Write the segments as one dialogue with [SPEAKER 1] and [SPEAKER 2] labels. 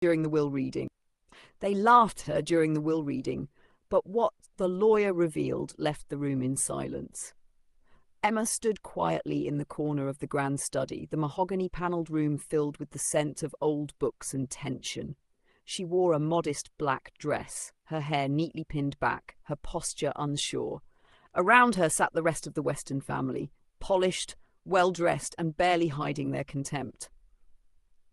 [SPEAKER 1] during the will reading. They laughed at her during the will reading, but what the lawyer revealed left the room in silence. Emma stood quietly in the corner of the grand study, the mahogany-panelled room filled with the scent of old books and tension. She wore a modest black dress, her hair neatly pinned back, her posture unsure. Around her sat the rest of the Weston family, polished, well-dressed, and barely hiding their contempt.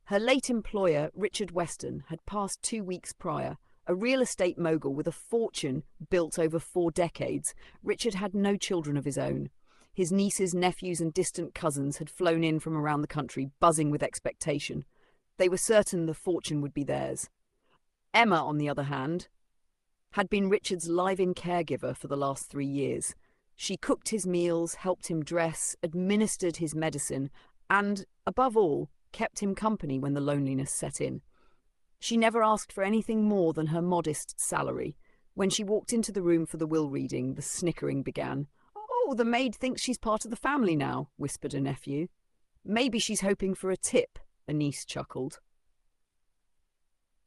[SPEAKER 1] Her late employer, Richard Weston, had passed 2 weeks prior. A real estate mogul with a fortune built over 4 decades, Richard had no children of his own. His nieces, nephews, and distant cousins had flown in from around the country, buzzing with expectation. They were certain the fortune would be theirs. Emma, on the other hand, had been Richard's live-in caregiver for the last 3 years. She cooked his meals, helped him dress, administered his medicine, and, above all, kept him company when the loneliness set in. She never asked for anything more than her modest salary. When she walked into the room for the will reading, the snickering began. "Oh, the maid thinks she's part of the family now," whispered a nephew. "Maybe she's hoping for a tip," a niece chuckled.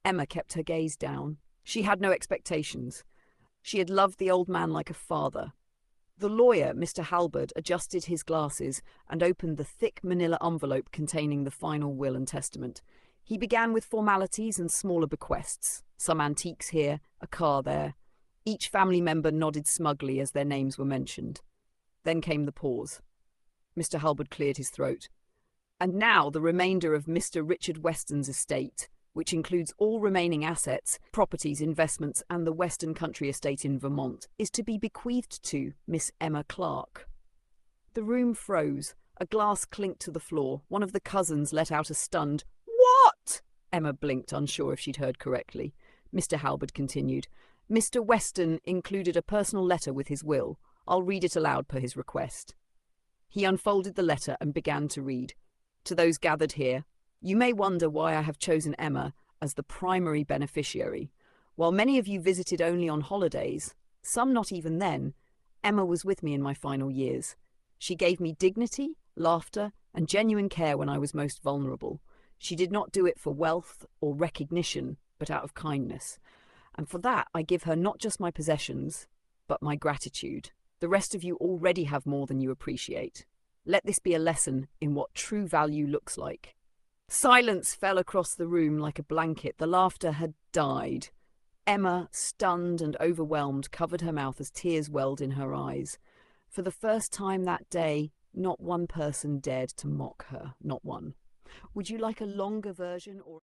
[SPEAKER 1] Emma kept her gaze down. She had no expectations. She had loved the old man like a father. The lawyer, Mr. Halberd, adjusted his glasses and opened the thick manila envelope containing the final will and testament. He began with formalities and smaller bequests, some antiques here, a car there. Each family member nodded smugly as their names were mentioned. Then came the pause. Mr. Halberd cleared his throat. "And now the remainder of Mr. Richard Weston's estate, which includes all remaining assets, properties, investments, and the Weston Country Estate in Vermont, is to be bequeathed to Miss Emma Clark." The room froze. A glass clinked to the floor. One of the cousins let out a stunned, "What?" Emma blinked, unsure if she'd heard correctly. Mr. Halberd continued. "Mr. Weston included a personal letter with his will. I'll read it aloud per his request." He unfolded the letter and began to read. "To those gathered here, you may wonder why I have chosen Emma as the primary beneficiary. While many of you visited only on holidays, some not even then, Emma was with me in my final years. She gave me dignity, laughter, and genuine care when I was most vulnerable. She did not do it for wealth or recognition, but out of kindness. And for that, I give her not just my possessions, but my gratitude. The rest of you already have more than you appreciate. Let this be a lesson in what true value looks like." Silence fell across the room like a blanket. The laughter had died. Emma, stunned and overwhelmed, covered her mouth as tears welled in her eyes. For the first time that day, not one person dared to mock her, not one. Would you like a longer version or